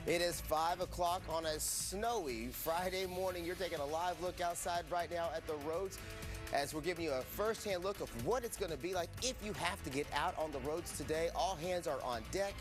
It is 5 o'clock on a snowy Friday morning. You're taking a live look outside right now at the roads as we're giving you a first-hand look of what it's going to be like if you have to get out on the roads today. All hands are on deck.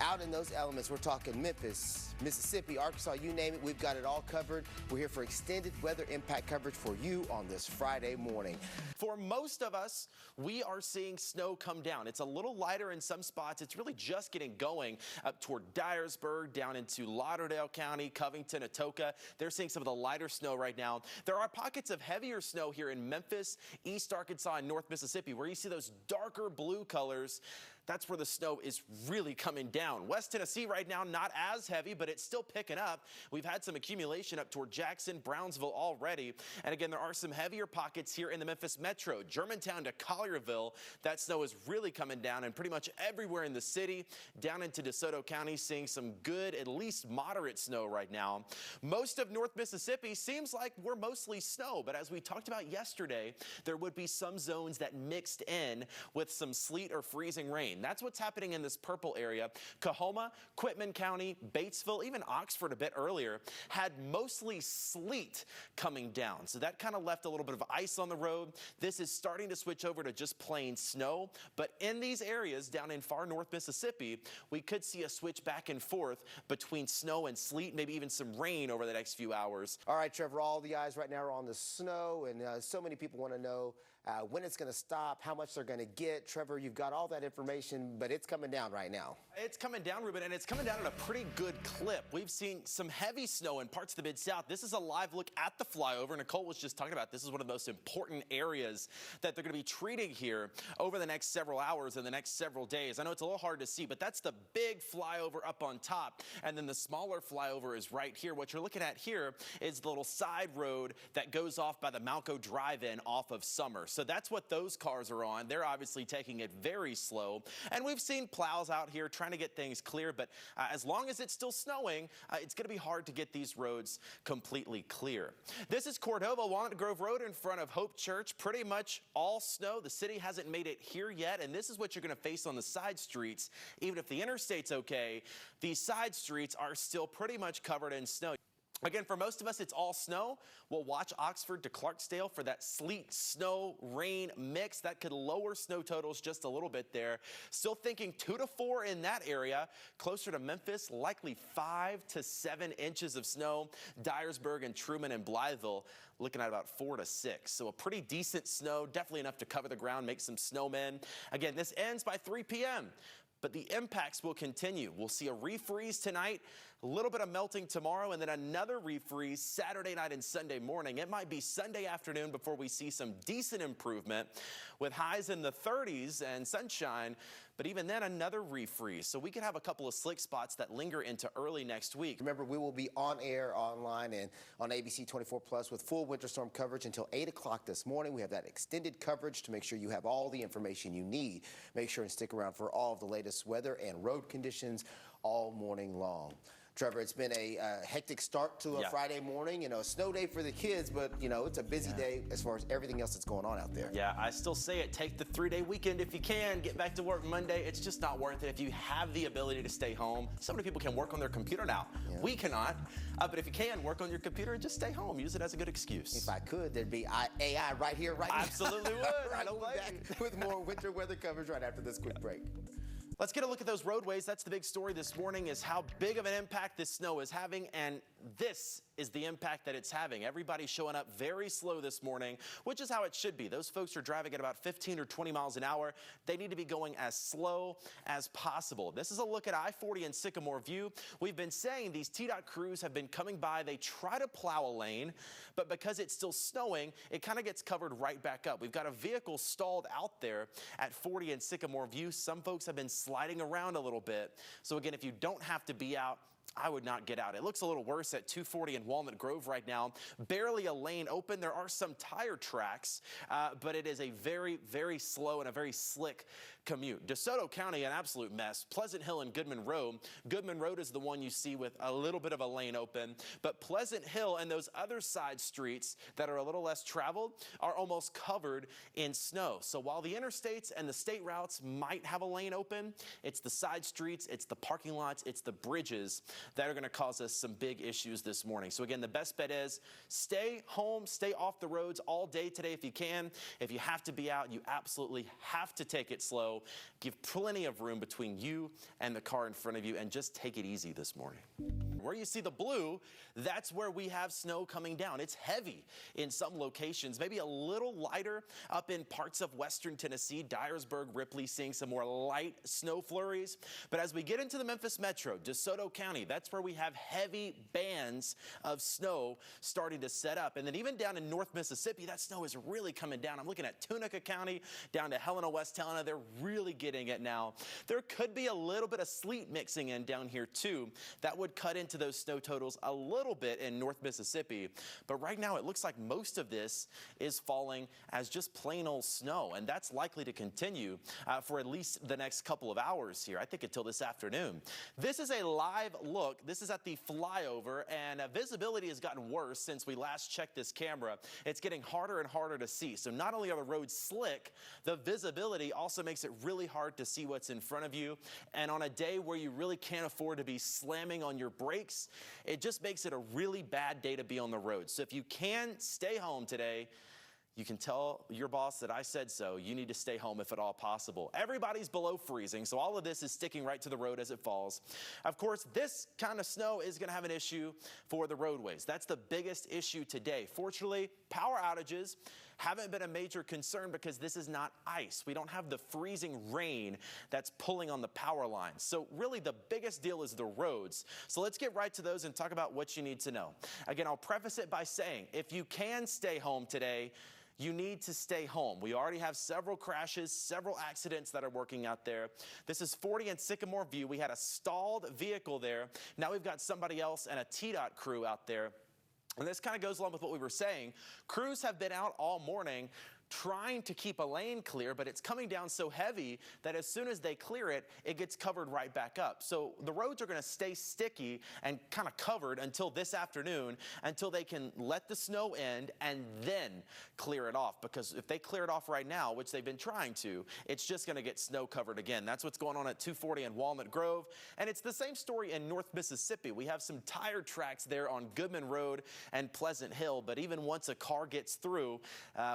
Out in those elements, we're talking Memphis, Mississippi, Arkansas, you name it. We've got it all covered. We're here for extended weather impact coverage for you on this Friday morning. For most of us, we are seeing snow come down. It's a little lighter in some spots. It's really just getting going up toward Dyersburg, down into Lauderdale County, Covington, Atoka. They're seeing some of the lighter snow right now. There are pockets of heavier snow here in Memphis, East Arkansas, and North Mississippi, where you see those darker blue colors. That's where the snow is really coming down. West Tennessee right now, not as heavy, but it's still picking up. We've had some accumulation up toward Jackson, Brownsville already. And again, there are some heavier pockets here in the Memphis metro, Germantown to Collierville. That snow is really coming down, and pretty much everywhere in the city, down into DeSoto County, seeing some good, at least moderate snow right now. Most of North Mississippi seems like we're mostly snow, but as we talked about yesterday, there would be some zones that mixed in with some sleet or freezing rain. That's what's happening in this purple area. Coahoma, Quitman County, Batesville, even Oxford a bit earlier had mostly sleet coming down. So that kind of left a little bit of ice on the road. This is starting to switch over to just plain snow. But in these areas down in far north Mississippi, we could see a switch back and forth between snow and sleet, maybe even some rain over the next few hours. All right, Trevor, all the eyes right now are on the snow, and so many people want to know when it's going to stop, how much they're going to get. Trevor, you've got all that information, but it's coming down right now. It's coming down, Ruben, and it's coming down at a pretty good clip. We've seen some heavy snow in parts of the Mid-South. This is a live look at the flyover. Nicole was just talking about this is one of the most important areas that they're going to be treating here over the next several hours and the next several days. I know it's a little hard to see, but that's the big flyover up on top, and then the smaller flyover is right here. What you're looking at here is the little side road that goes off by the Malco Drive-In off of Summer. So that's what those cars are on. They're obviously taking it very slow. And we've seen plows out here trying to get things clear, but as long as it's still snowing, it's going to be hard to get these roads completely clear. This is Cordova, Walnut Grove Road in front of Hope Church. Pretty much all snow. The city hasn't made it here yet, and this is what you're going to face on the side streets. Even if the interstate's okay, these side streets are still pretty much covered in snow. Again, for most of us, it's all snow. We'll watch Oxford to Clarksdale for that sleet, snow, rain mix. That could lower snow totals just a little bit there. Still thinking 2 to 4 in that area. Closer to Memphis, likely 5 to 7 inches of snow. Dyersburg and Truman and Blytheville looking at about 4 to 6. So a pretty decent snow, definitely enough to cover the ground, make some snowmen. Again, this ends by 3 p.m. But the impacts will continue. We'll see a refreeze tonight, a little bit of melting tomorrow, and then another refreeze Saturday night and Sunday morning. It might be Sunday afternoon before we see some decent improvement with highs in the 30s and sunshine, but even then another refreeze. So we could have a couple of slick spots that linger into early next week. Remember, we will be on air, online, and on ABC24 Plus with full winter storm coverage until 8 o'clock this morning. We have that extended coverage to make sure you have all the information you need. Make sure and stick around for all of the latest weather and road conditions all morning long. Trevor, it's been a hectic start to a Friday morning. You know, a snow day for the kids, but, you know, it's a busy day as far as everything else that's going on out there. Yeah, I still say it. Take the 3-day weekend if you can. Get back to work Monday. It's just not worth it if you have the ability to stay home. So many people can work on their computer now. Yeah. We cannot. But if you can, work on your computer and just stay home. Use it as a good excuse. If I could, there'd be AI right here, right now. Absolutely would. I don't blame you. With more winter weather coverage right after this quick break. Let's get a look at those roadways. That's the big story this morning, is how big of an impact this snow is having, and this is the impact that it's having. Everybody's showing up very slow this morning, which is how it should be. Those folks are driving at about 15 or 20 miles an hour. They need to be going as slow as possible. This is a look at I-40 and Sycamore View. We've been saying these TDOT crews have been coming by. They try to plow a lane, but because it's still snowing, it kind of gets covered right back up. We've got a vehicle stalled out there at 40 and Sycamore View. Some folks have been sliding around a little bit. So again, if you don't have to be out, I would not get out. It looks a little worse at 240 and Walnut Grove right now. Barely a lane open. There are some tire tracks, but it is a very, very slow and a very slick commute. DeSoto County, an absolute mess. Pleasant Hill and Goodman Road. Goodman Road is the one you see with a little bit of a lane open, but Pleasant Hill and those other side streets that are a little less traveled are almost covered in snow. So while the interstates and the state routes might have a lane open, it's the side streets, it's the parking lots, it's the bridges that are going to cause us some big issues this morning. So again, the best bet is stay home, stay off the roads all day today if you can. If you have to be out, you absolutely have to take it slow. Give plenty of room between you and the car in front of you, and just take it easy this morning. Where you see the blue, that's where we have snow coming down. It's heavy in some locations, maybe a little lighter up in parts of western Tennessee. Dyersburg, Ripley seeing some more light snow flurries. But as we get into the Memphis metro, DeSoto County, that's where we have heavy bands of snow starting to set up. And then even down in North Mississippi, that snow is really coming down. I'm looking at Tunica County down to Helena, West Helena. They're really getting it now. There could be a little bit of sleet mixing in down here too. That would cut into those snow totals a little bit in North Mississippi. But right now it looks like most of this is falling as just plain old snow, and that's likely to continue for at least the next couple of hours here. I think until this afternoon. This is a live look. This is at the flyover, and visibility has gotten worse since we last checked this camera. It's getting harder and harder to see. So not only are the roads slick, the visibility also makes it really hard to see what's in front of you. And on a day where you really can't afford to be slamming on your brakes, it just makes it a really bad day to be on the road. So if you can stay home today, you can tell your boss that I said so. You need to stay home if at all possible. Everybody's below freezing, so all of this is sticking right to the road as it falls. Of course, this kind of snow is going to have an issue for the roadways. That's the biggest issue today. Fortunately, power outages haven't been a major concern because this is not ice. We don't have the freezing rain that's pulling on the power lines. So really the biggest deal is the roads. So let's get right to those and talk about what you need to know. Again, I'll preface it by saying, if you can stay home today, you need to stay home. We already have several crashes, several accidents that are working out there. This is 40 and Sycamore View. We had a stalled vehicle there. Now we've got somebody else and a TDOT crew out there. And this kind of goes along with what we were saying. Crews have been out all morning trying to keep a lane clear, but it's coming down so heavy that as soon as they clear it, it gets covered right back up. So the roads are going to stay sticky and kind of covered until this afternoon, until they can let the snow end and then clear it off. Because if they clear it off right now, which they've been trying to, it's just going to get snow covered again. That's what's going on at 240 and Walnut Grove. And it's the same story in North Mississippi. We have some tire tracks there on Goodman Road and Pleasant Hill, but even once a car gets through,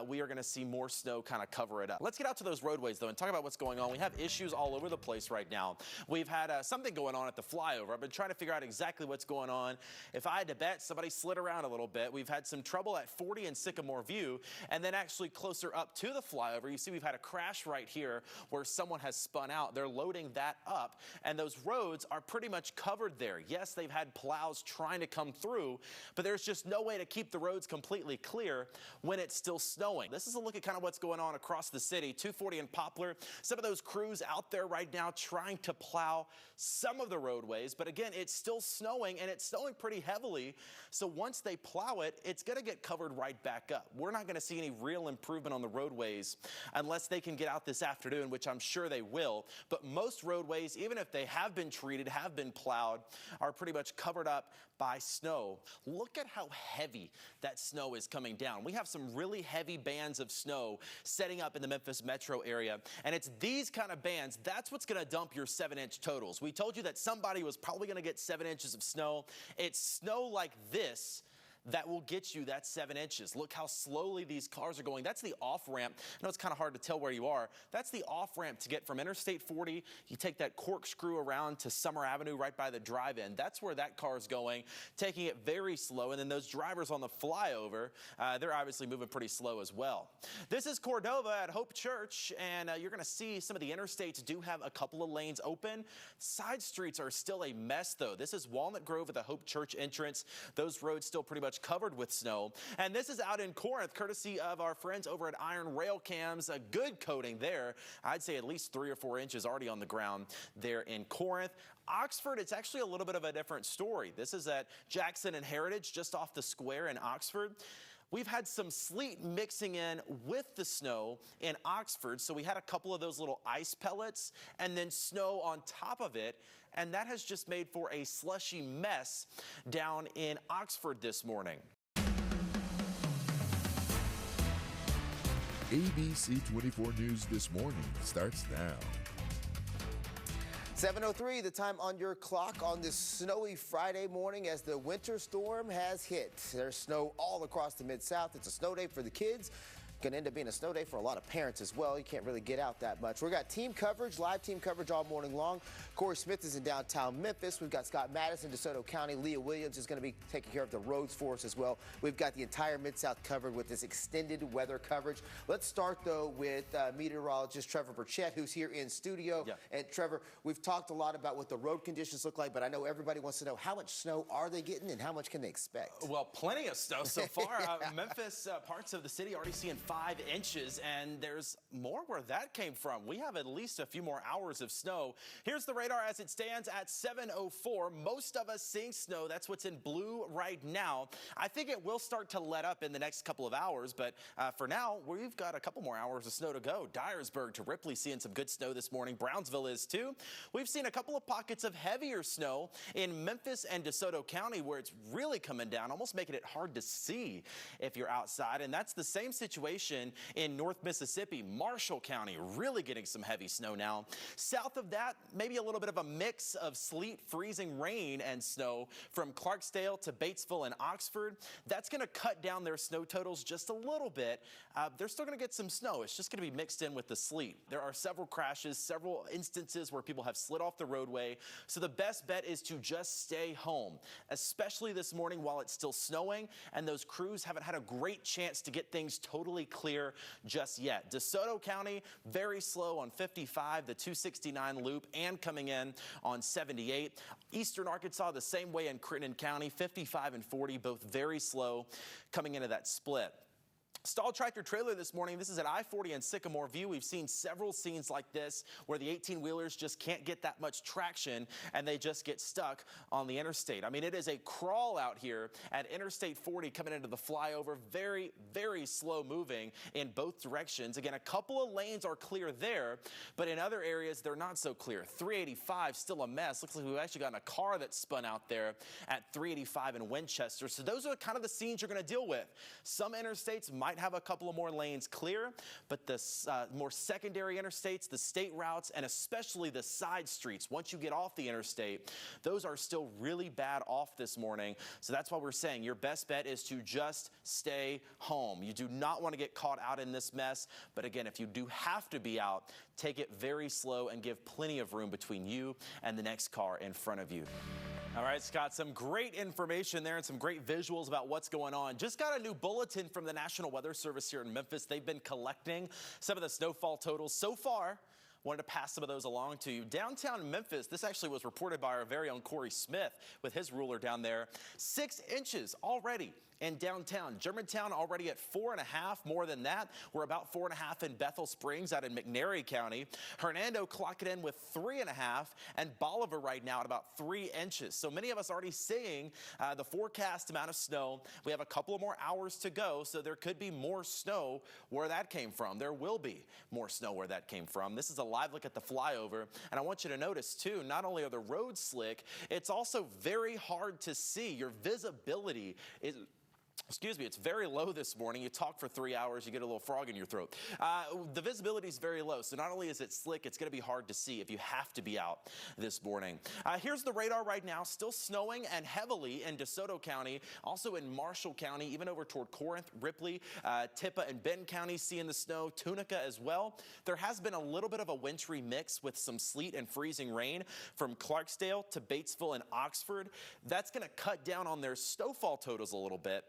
we are going to see more snow kind of cover it up. Let's get out to those roadways though and talk about what's going on. We have issues all over the place right now. We've had something going on at the flyover. I've been trying to figure out exactly what's going on. If I had to bet, somebody slid around a little bit. We've had some trouble at 40 and Sycamore View, and then actually closer up to the flyover, you see we've had a crash right here where someone has spun out. They're loading that up, and those roads are pretty much covered there. Yes, they've had plows trying to come through, but there's just no way to keep the roads completely clear when it's still snowing. This is a look at kind of what's going on across the city. 240 and Poplar, some of those crews out there right now trying to plow some of the roadways, but again, it's still snowing, and it's snowing pretty heavily, so once they plow it, it's going to get covered right back up. We're not going to see any real improvement on the roadways unless they can get out this afternoon, which I'm sure they will, but most roadways, even if they have been treated, have been plowed, are pretty much covered up by snow. Look at how heavy that snow is coming down. We have some really heavy bands of snow setting up in the Memphis metro area, and it's these kind of bands, that's what's going to dump your 7-inch totals. We told you that somebody was probably going to get 7 inches of snow. It's snow like this that will get you that 7 inches. Look how slowly these cars are going. That's the off-ramp. I know it's kind of hard to tell where you are. That's the off-ramp to get from Interstate 40. You take that corkscrew around to Summer Avenue right by the drive-in. That's where that car is going, taking it very slow. And then those drivers on the flyover, they're obviously moving pretty slow as well. This is Cordova at Hope Church, and you're going to see some of the interstates do have a couple of lanes open. Side streets are still a mess, though. This is Walnut Grove at the Hope Church entrance. Those roads still pretty much covered with snow. And this is out in Corinth, courtesy of our friends over at Iron Rail Cams. A good coating there. I'd say at least 3 or 4 inches already on the ground there in Corinth. Oxford, it's actually a little bit of a different story. This is at Jackson and Heritage, just off the square in Oxford. We've had some sleet mixing in with the snow in Oxford, so we had a couple of those little ice pellets and then snow on top of it, and that has just made for a slushy mess down in Oxford this morning. ABC24 News This Morning starts now. 7:03, the time on your clock on this snowy Friday morning as the winter storm has hit. There's snow all across the Mid-South. It's a snow day for the kids. Going to end up being a snow day for a lot of parents as well. You can't really get out that much. We've got team coverage, live team coverage all morning long. Corey Smith is in downtown Memphis. We've got Scott Madison, DeSoto County. Leah Williams is going to be taking care of the roads for us as well. We've got the entire Mid-South covered with this extended weather coverage. Let's start, though, with meteorologist Trevor Birchett, who's here in studio. Yeah. And, Trevor, we've talked a lot about what the road conditions look like, but I know everybody wants to know how much snow are they getting and how much can they expect? Well, plenty of snow so far. Memphis, parts of the city already seeing 5 inches. And there's more where that came from. We have at least a few more hours of snow. Here's the radar as it stands at 7:04. Most of us seeing snow. That's what's in blue right now. I think it will start to let up in the next couple of hours, but for now, we've got a couple more hours of snow to go. Dyersburg to Ripley seeing some good snow this morning. Brownsville is too. We've seen a couple of pockets of heavier snow in Memphis and DeSoto County where it's really coming down, almost making it hard to see if you're outside. And that's the same situation in North Mississippi. Marshall County really getting some heavy snow now. South of that, maybe a little bit of a mix of sleet, freezing rain, and snow from Clarksdale to Batesville and Oxford. That's going to cut down their snow totals just a little bit. They're still going to get some snow. It's just going to be mixed in with the sleet. There are several crashes, several instances where people have slid off the roadway. So the best bet is to just stay home, especially this morning while it's still snowing and those crews haven't had a great chance to get things totally clear just yet. DeSoto County, very slow on 55, the 269 loop, and coming in on 78. Eastern Arkansas, the same way in Crittenden County, 55 and 40, both very slow coming into that split. Stalled tractor trailer this morning. This is at I-40 and Sycamore View. We've seen several scenes like this where the 18-wheelers just can't get that much traction and they just get stuck on the interstate. I mean, it is a crawl out here at Interstate 40 coming into the flyover. Very, very slow moving in both directions. Again, a couple of lanes are clear there, but in other areas, they're not so clear. 385 still a mess. Looks like we've actually got a car that spun out there at 385 in Winchester. So those are kind of the scenes you're going to deal with. Some interstates might have a couple of more lanes clear, but the more secondary interstates, the state routes, and especially the side streets, once you get off the interstate, those are still really bad off this morning. So that's why we're saying your best bet is to just stay home. You do not want to get caught out in this mess. But again, if you do have to be out, take it very slow and give plenty of room between you and the next car in front of you. All right, Scott, some great information there and some great visuals about what's going on. Just got a new bulletin from the National Weather Service here in Memphis. They've been collecting some of the snowfall totals so far. Wanted to pass some of those along to you. Downtown Memphis, this actually was reported by our very own Corey Smith with his ruler down there. 6 inches already in downtown. Germantown already at 4.5, more than that. We're about 4.5 in Bethel Springs out in McNairy County. Hernando clocking in with 3.5, and Bolivar right now at about 3 inches. So many of us already seeing the forecast amount of snow. We have a couple of more hours to go, so there could be more snow where that came from. There will be more snow where that came from. This is a live look at the flyover, and I want you to notice too, not only are the roads slick, it's also very hard to see. Your visibility is it's very low this morning. You talk for 3 hours, you get a little frog in your throat. The visibility is very low, so not only is it slick, it's going to be hard to see if you have to be out this morning. Here's the radar right now. Still snowing and heavily in DeSoto County, also in Marshall County, even over toward Corinth, Ripley, Tippah, and Benton County seeing the snow, Tunica as well. There has been a little bit of a wintry mix with some sleet and freezing rain from Clarksdale to Batesville and Oxford. That's going to cut down on their snowfall totals a little bit.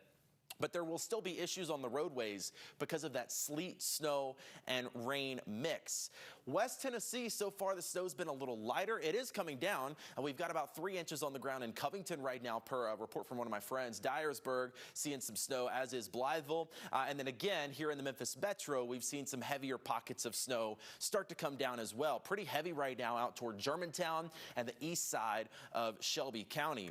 But there will still be issues on the roadways because of that sleet, snow, and rain mix. West Tennessee, so far the snow's been a little lighter. It is coming down, and we've got about 3 inches on the ground in Covington right now per a report from one of my friends. Dyersburg seeing some snow, as is Blytheville. And then again, here in the Memphis Metro, we've seen some heavier pockets of snow start to come down as well. Pretty heavy right now out toward Germantown and the east side of Shelby County.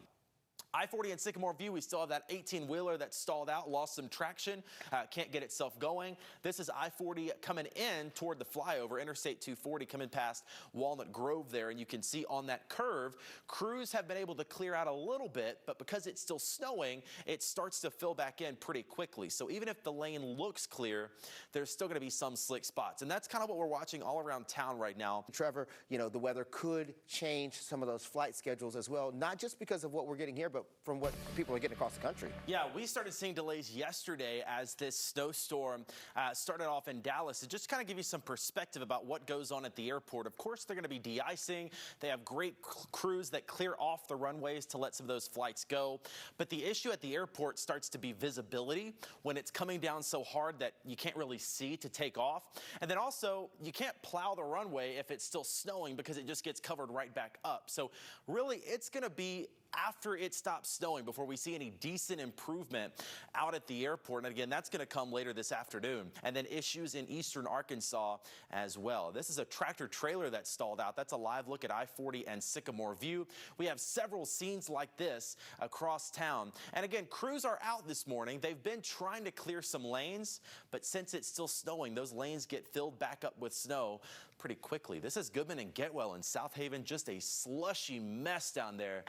I-40 and Sycamore View, we still have that 18-wheeler that stalled out, lost some traction, can't get itself going. This is I-40 coming in toward the flyover, Interstate 240 coming past Walnut Grove there, and you can see on that curve, crews have been able to clear out a little bit, but because it's still snowing, it starts to fill back in pretty quickly. So even if the lane looks clear, there's still going to be some slick spots, and that's kind of what we're watching all around town right now. Trevor, you know, the weather could change some of those flight schedules as well, not just because of what we're getting here, but from what people are getting across the country. Yeah, we started seeing delays yesterday as this snowstorm started off in Dallas. To just kind of give you some perspective about what goes on at the airport. Of course, they're going to be de-icing. They have great crews that clear off the runways to let some of those flights go. But the issue at the airport starts to be visibility when it's coming down so hard that you can't really see to take off. And then also, you can't plow the runway if it's still snowing because it just gets covered right back up. So really, it's going to be after it stops snowing before we see any decent improvement out at the airport. And again, that's going to come later this afternoon. And then issues in eastern Arkansas as well. This is a tractor trailer that stalled out. That's a live look at I-40 and Sycamore View. We have several scenes like this across town. And again, crews are out this morning. They've been trying to clear some lanes, but since it's still snowing, those lanes get filled back up with snow pretty quickly. This is Goodman and Getwell in South Haven. Just a slushy mess down there.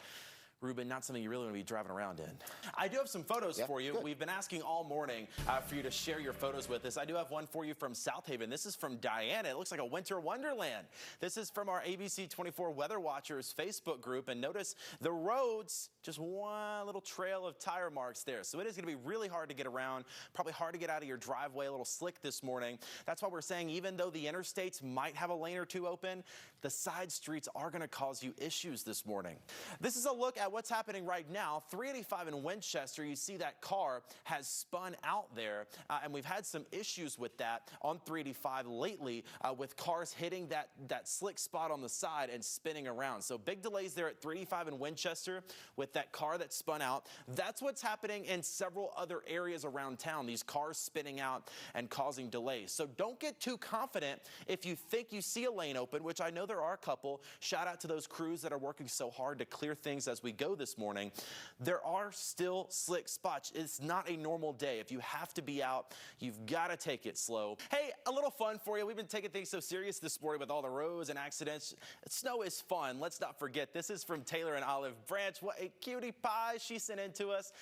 Ruben, not something you really want to be driving around in. I do have some photos for you. Good. We've been asking all morning for you to share your photos with us. I do have one for you from South Haven. This is from Diana. It looks like a winter wonderland. This is from our ABC24 Weather Watchers Facebook group. And notice the roads, just one little trail of tire marks there. So it is going to be really hard to get around, probably hard to get out of your driveway, a little slick this morning. That's why we're saying even though the interstates might have a lane or two open, the side streets are going to cause you issues this morning. This is a look at what's happening right now. 385 in Winchester, you see that car has spun out there, and we've had some issues with that on 385 lately with cars hitting that slick spot on the side and spinning around. So big delays there at 385 in Winchester with that car that spun out. That's what's happening in several other areas around town, these cars spinning out and causing delays. So don't get too confident if you think you see a lane open, which I know there are a couple. Shout out to those crews that are working so hard to clear things as we go this morning. There are still slick spots. It's not a normal day. If you have to be out, you've got to take it slow. Hey, a little fun for you. We've been taking things so serious this morning with all the roads and accidents. Snow is fun. Let's not forget. This is from Taylor in Olive Branch. What a cutie pie she sent in to us.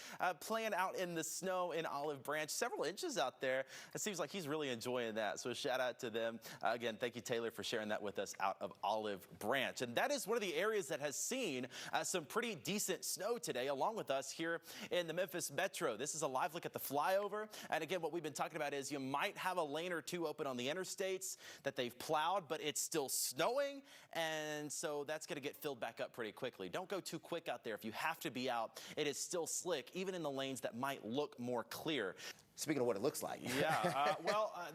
Playing out in the snow in Olive Branch. Several inches out there. It seems like he's really enjoying that. So shout out to them. Again, thank you, Taylor, for sharing that with us out of Olive Branch. And that is one of the areas that has seen some pretty decent snow today, along with us here in the Memphis Metro. This is a live look at the flyover. And again, what we've been talking about is you might have a lane or two open on the interstates that they've plowed, but it's still snowing. And so that's going to get filled back up pretty quickly. Don't go too quick out there. If you have to be out, it is still slick, even in the lanes that might look more clear. Speaking of what it looks like. Yeah,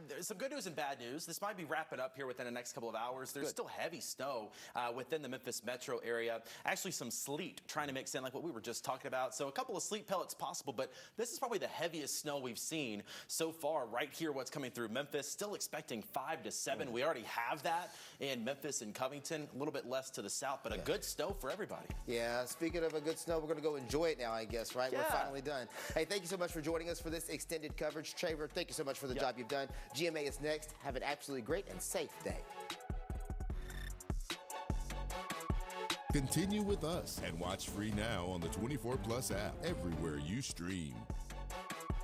there's some good news and bad news. This might be wrapping up here within the next couple of hours. There's still heavy snow within the Memphis metro area. Actually, some sleet trying to mix in like what we were just talking about. So a couple of sleet pellets possible, but this is probably the heaviest snow we've seen so far right here, what's coming through Memphis. Still expecting 5 to 7. We already have that in Memphis and Covington, a little bit less to the south, but a good snow for everybody. Yeah, speaking of a good snow, we're going to go enjoy it now, I guess, right? Yeah. We're finally done. Hey, thank you so much for joining us for this extended coverage. Trevor, thank you so much for the job you've done. GMA is next. Have an absolutely great and safe day. Continue with us and watch free now on the 24 Plus app everywhere you stream.